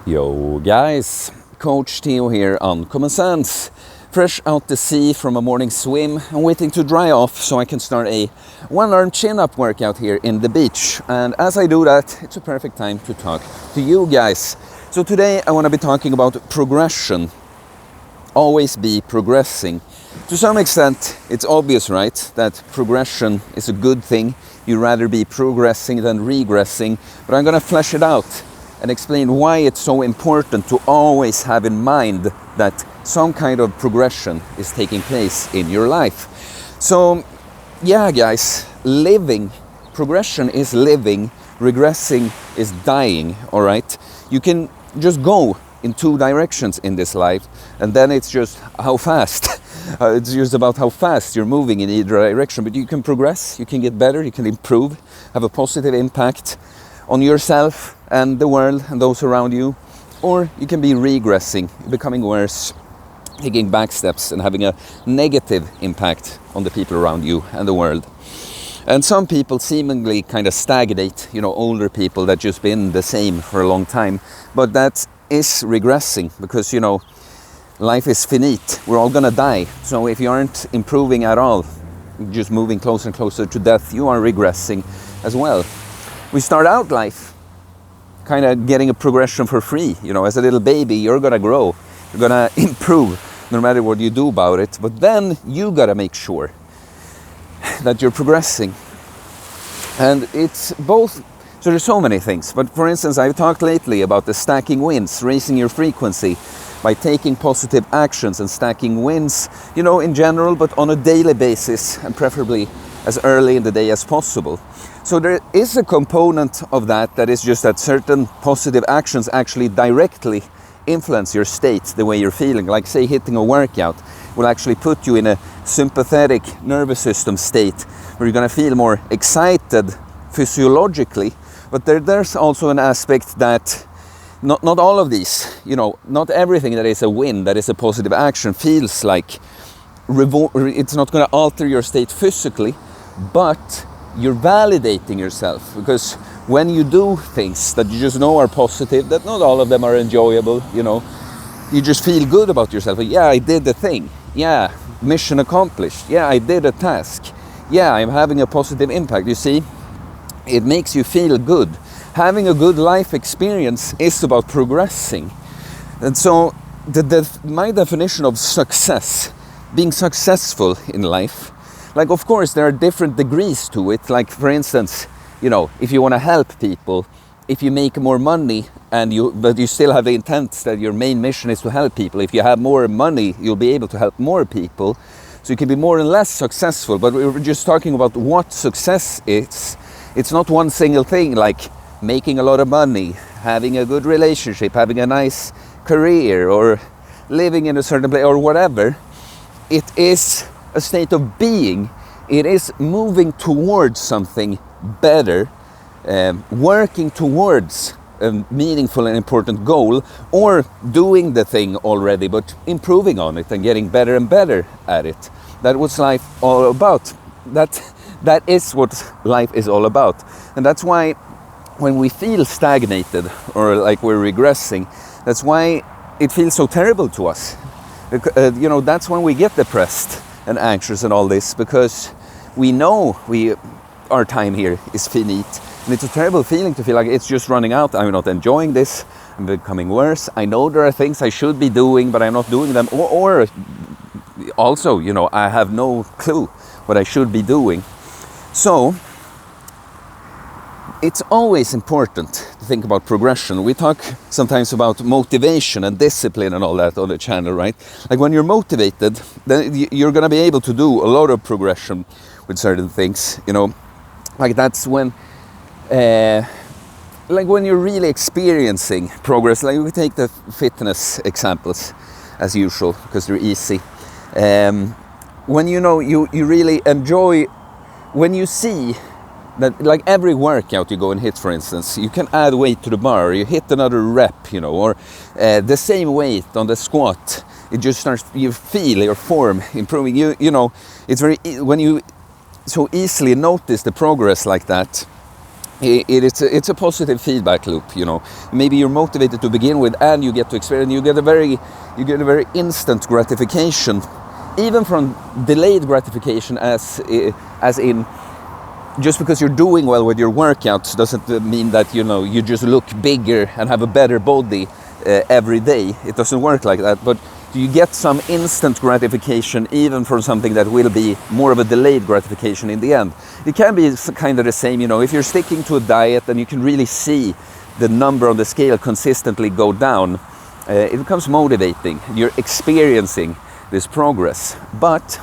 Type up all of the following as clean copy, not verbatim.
Yo guys, Coach Theo here on Common Sense. Fresh out the sea from a morning swim. I'm waiting to dry off so I can start a one-arm chin-up workout here in the beach. And as I do that, it's a perfect time to talk to you guys. So today I want to be talking about progression. Always be progressing. To some extent, it's obvious, right, that progression is a good thing. You'd rather be progressing than regressing. But I'm going to flesh it out and explain why it's so important to always have in mind that some kind of progression is taking place in your life. So, yeah, guys, progression is living, regressing is dying, all right? You can just go in two directions in this life, and then it's just how fast. It's just about how fast you're moving in either direction, but you can progress, you can get better, you can improve, have a positive impact on yourself and the world and those around you, or you can be regressing, becoming worse, taking back steps and having a negative impact on the people around you and the world. And some people seemingly kind of stagnate, older people that just been the same for a long time, but that is regressing because, life is finite, we're all gonna die. So if you aren't improving at all, just moving closer and closer to death, you are regressing as well. We start out life kind of getting a progression for free. As a little baby, you're gonna grow, you're gonna improve no matter what you do about it. But then you gotta make sure that you're progressing. And it's both, so there's so many things. But for instance, I've talked lately about the stacking wins, raising your frequency by taking positive actions and stacking wins, in general, but on a daily basis and preferably as early in the day as possible. So there is a component of that is just that certain positive actions actually directly influence your state, the way you're feeling. Like say hitting a workout will actually put you in a sympathetic nervous system state where you're going to feel more excited physiologically. But there's also an aspect that not all of these, not everything that is a win, that is a positive action feels like it's not going to alter your state physically, but you're validating yourself, because when you do things that you just know are positive, that not all of them are enjoyable, you just feel good about yourself. Yeah, I did the thing. Yeah, mission accomplished. Yeah, I did a task. Yeah, I'm having a positive impact. You see, it makes you feel good. Having a good life experience is about progressing. And so my definition of success, being successful in life, like, of course, there are different degrees to it. Like, for instance, if you want to help people, if you make more money but you still have the intent that your main mission is to help people. If you have more money, you'll be able to help more people. So you can be more and less successful. But we were just talking about what success is. It's not one single thing, like making a lot of money, having a good relationship, having a nice career, or living in a certain place, or whatever. It is a state of being. It is moving towards something better, working towards a meaningful and important goal, or doing the thing already but improving on it and getting better and better at it. That's what life all about. That is what life is all about. And that's why when we feel stagnated or like we're regressing, that's why it feels so terrible to us. That's when we get depressed and anxious and all this, because we know our time here is finite, and it's a terrible feeling to feel like it's just running out. I'm not enjoying this, I'm becoming worse. I know there are things I should be doing, but I'm not doing them, or also, I have no clue what I should be doing. So it's always important to think about progression. We talk sometimes about motivation and discipline and all that on the channel, right? Like when you're motivated, then you're going to be able to do a lot of progression with certain things, Like that's when, like when you're really experiencing progress. Like we take the fitness examples as usual, because they're easy. When you really enjoy, when you see that, like every workout you go and hit, for instance, you can add weight to the bar, or you hit another rep, or the same weight on the squat. It just starts, you feel your form improving. It's when you so easily notice the progress like that, it's a positive feedback loop, you know. Maybe you're motivated to begin with, and you get to experience, you get a very instant gratification, even from delayed gratification, as in, just because you're doing well with your workouts doesn't mean that, you know, you just look bigger and have a better body every day. It doesn't work like that. But you get some instant gratification even from something that will be more of a delayed gratification in the end. It can be kind of the same, you know, if you're sticking to a diet and you can really see the number on the scale consistently go down, it becomes motivating. You're experiencing this progress. But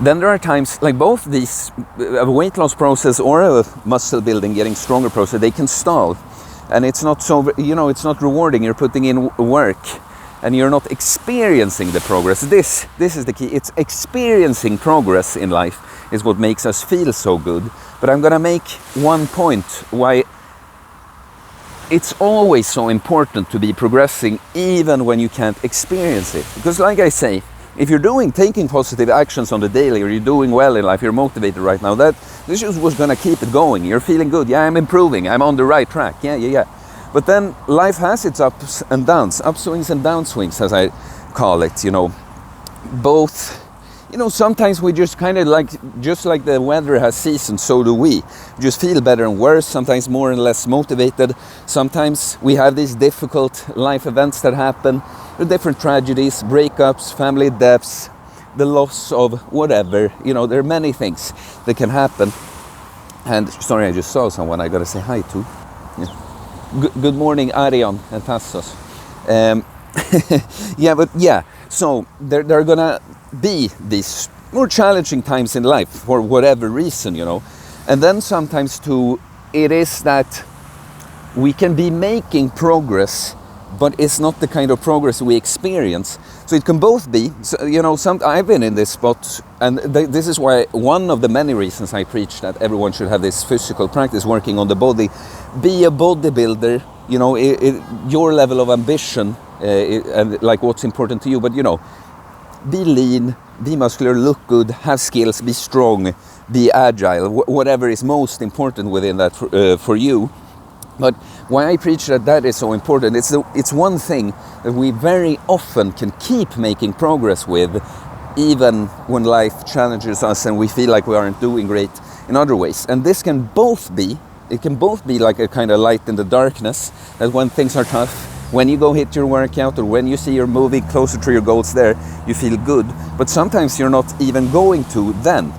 then there are times, like both these, a weight loss process or a muscle building, getting stronger process, they can stall. And it's not so, you know, it's not rewarding. You're putting in work and you're not experiencing the progress. This is the key. It's experiencing progress in life is what makes us feel so good. But I'm gonna make one point why it's always so important to be progressing even when you can't experience it. Because like I say, if you're taking positive actions on the daily, or you're doing well in life, you're motivated right now, this is what's gonna keep it going. You're feeling good. Yeah, I'm improving. I'm on the right track. Yeah. But then life has its ups and downs, upswings and downswings, as I call it, you know. Both, you know, sometimes we just kind of just like the weather has seasons, so do we. We just feel better and worse, sometimes more and less motivated. Sometimes we have these difficult life events that happen, the different tragedies, breakups, family deaths, the loss of whatever, you know, there are many things that can happen. And sorry, I just saw someone I gotta say hi to. Yeah. Good morning, Arion and Tassos. So there are gonna be these more challenging times in life for whatever reason, you know. And then sometimes too, it is that we can be making progress, but it's not the kind of progress we experience. So it can both be, so, you know, I've been in this spot, and this is why one of the many reasons I preach that everyone should have this physical practice, working on the body. Be a bodybuilder, you know, your level of ambition, and like what's important to you, but you know, be lean, be muscular, look good, have skills, be strong, be agile, whatever is most important within that for you. But why I preach that is so important, it's one thing that we very often can keep making progress with, even when life challenges us and we feel like we aren't doing great in other ways. And this can both be, it can both be like a kind of light in the darkness, that when things are tough, when you go hit your workout or when you see you're moving closer to your goals there, you feel good. But sometimes you're not even going to then.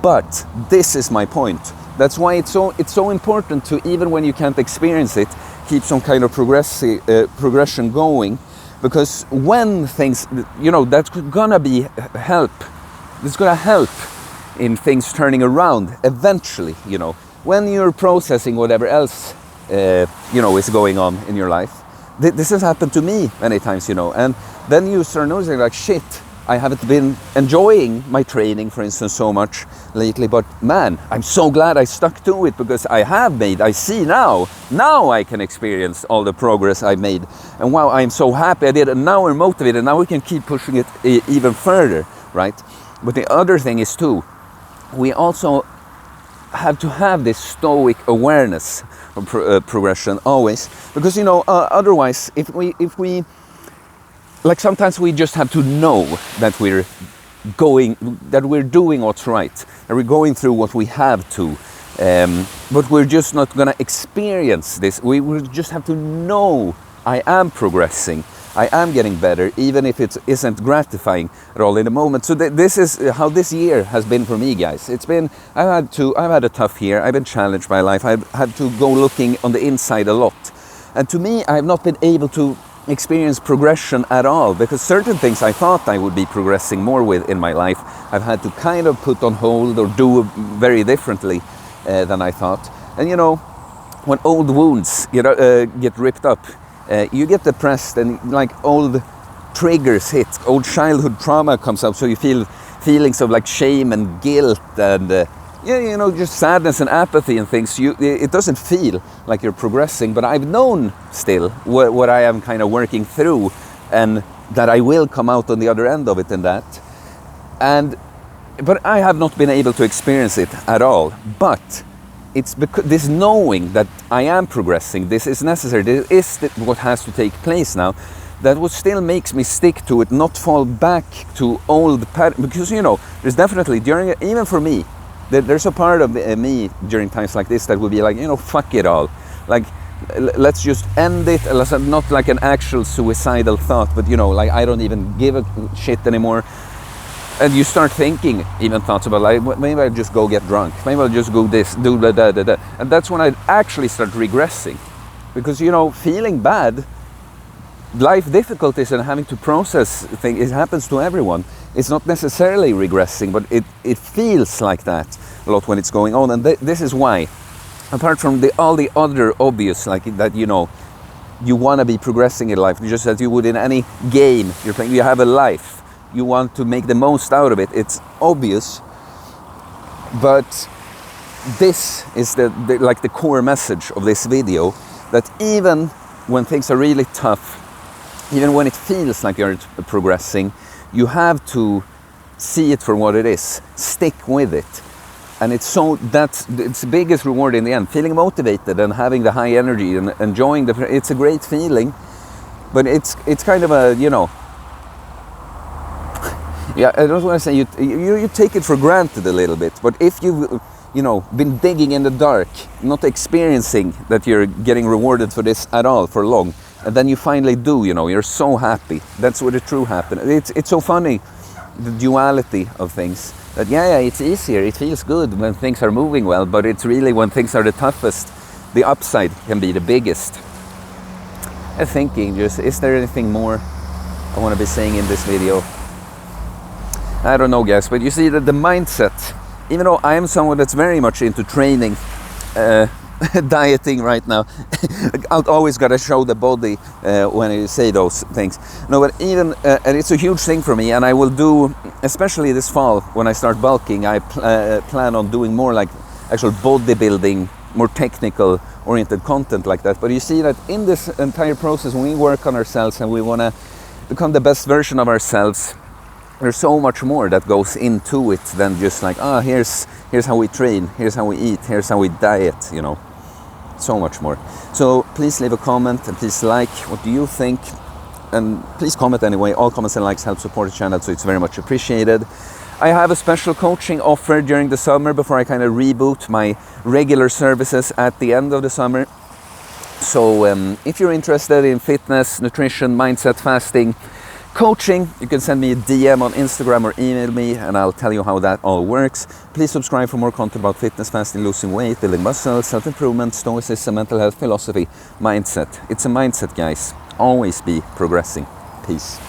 But this is my point. That's why it's so important to, even when you can't experience it, keep some kind of progression going. Because when things, you know, that's gonna be help. It's gonna help in things turning around eventually, you know. When you're processing whatever else, you know, is going on in your life. This has happened to me many times, you know. And then you start noticing like, shit, I haven't been enjoying my training, for instance, so much lately, but man, I'm so glad I stuck to it, because I see now I can experience all the progress I made, and wow, I'm so happy I did, and now we're motivated, now we can keep pushing it even further, right? But the other thing is too, we also have to have this stoic awareness of progression always, because you know, otherwise, if we like, sometimes we just have to know that we're doing what's right, that we're going through what we have to, but we're just not gonna experience this. We will just have to know I am progressing, I am getting better, even if it isn't gratifying at all in the moment. So this is how this year has been for me, guys. I've had a tough year. I've been challenged by life. I've had to go looking on the inside a lot, and to me, I have not been able to experience progression at all, because certain things I thought I would be progressing more with in my life, I've had to kind of put on hold or do very differently than I thought. And you know, when old wounds get ripped up, you get depressed, and like old triggers hit, old childhood trauma comes up, so you feel feelings of like shame and guilt and you know, just sadness and apathy and things. It doesn't feel like you're progressing, but I've known still what I am kind of working through, and that I will come out on the other end of it and that. But I have not been able to experience it at all. But it's because this knowing that I am progressing, this is necessary, this is what has to take place now, that what still makes me stick to it, not fall back to old patterns. Because, you know, there's definitely, even for me, there's a part of me during times like this that would be like, you know, fuck it all. Like, let's just end it. Not like an actual suicidal thought, but, you know, like, I don't even give a shit anymore. And you start thinking even thoughts about, like, maybe I'll just go get drunk. Maybe I'll just go this, do da. And that's when I actually start regressing. Because, you know, feeling bad, life difficulties and having to process things, it happens to everyone. It's not necessarily regressing, but it feels like that a lot when it's going on. And this is why, apart from all the other obvious, like that, you know, you want to be progressing in life, just as you would in any game you're playing. You have a life. You want to make the most out of it. It's obvious, but this is like the core message of this video, that even when things are really tough, even when it feels like you're progressing, you have to see it for what it is. Stick with it. And it's the biggest reward in the end. Feeling motivated and having the high energy and enjoying it's a great feeling, but it's kind of a, you know, yeah, I don't want to say you take it for granted a little bit, but if you've, you know, been digging in the dark, not experiencing that you're getting rewarded for this at all for long, and then you finally do, you know, you're so happy. That's what the true happiness. It's so funny, the duality of things. That yeah, it's easier, it feels good when things are moving well, but it's really when things are the toughest, the upside can be the biggest. I'm thinking, just, is there anything more I want to be saying in this video? I don't know, guys, but you see that the mindset, even though I am someone that's very much into training, dieting right now, I've always got to show the body when I say those things. No, but even, and it's a huge thing for me, and I will do, especially this fall when I start bulking, I plan on doing more like actual bodybuilding, more technical oriented content like that. But you see that in this entire process, when we work on ourselves and we want to become the best version of ourselves, there's so much more that goes into it than just like, here's how we train, here's how we eat, here's how we diet, you know. So much more. So please leave a comment and please like. What do you think? And please comment anyway. All comments and likes help support the channel, so it's very much appreciated. I have a special coaching offer during the summer before I kind of reboot my regular services at the end of the summer. So if you're interested in fitness, nutrition, mindset, fasting, coaching, you can send me a DM on Instagram or email me and I'll tell you how that all works. Please subscribe for more content about fitness, fasting, losing weight, building muscle, self-improvement, stoicism, mental health, philosophy, mindset. It's a mindset, guys. Always be progressing. Peace.